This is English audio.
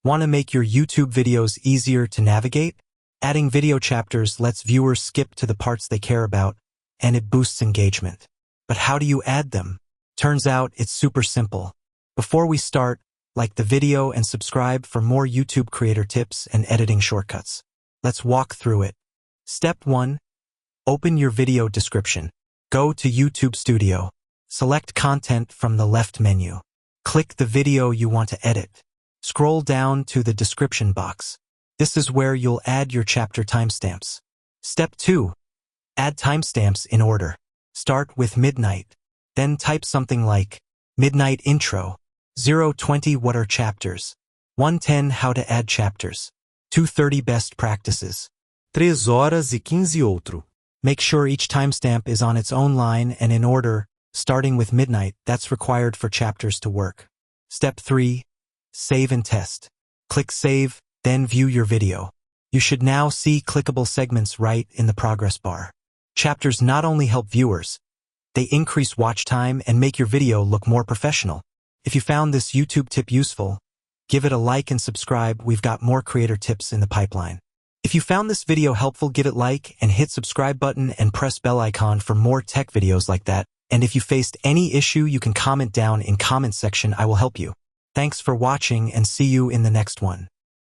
Want to make your YouTube videos easier to navigate? Adding video chapters lets viewers skip to the parts they care about, and it boosts engagement. But how do you add them? Turns out it's super simple. Before we start, like the video and subscribe for more YouTube creator tips and editing shortcuts. Let's walk through it. Step 1. Open your video description. Go to YouTube Studio. Select Content from the left menu. Click the video you want to edit. Scroll down to the description box. This is where you'll add your chapter timestamps. Step 2. Add timestamps in order. Start with midnight. Then type something like midnight intro, 0:20 what are chapters, 1:10 how to add chapters, 2:30 best practices, 3:15 outro. Make sure each timestamp is on its own line and in order, starting with midnight. That's required for chapters to work. Step 3. Save and test. Click Save, then view your video. You should now see clickable segments right in the progress bar. Chapters not only help viewers, they increase watch time and make your video look more professional. If you found this YouTube tip useful, give it a like and subscribe. We've got more creator tips in the pipeline. If you found this video helpful, give it like and hit subscribe button and press bell icon for more tech videos like that. And if you faced any issue, you can comment down in comment section. I will help you. Thanks for watching and see you in the next one.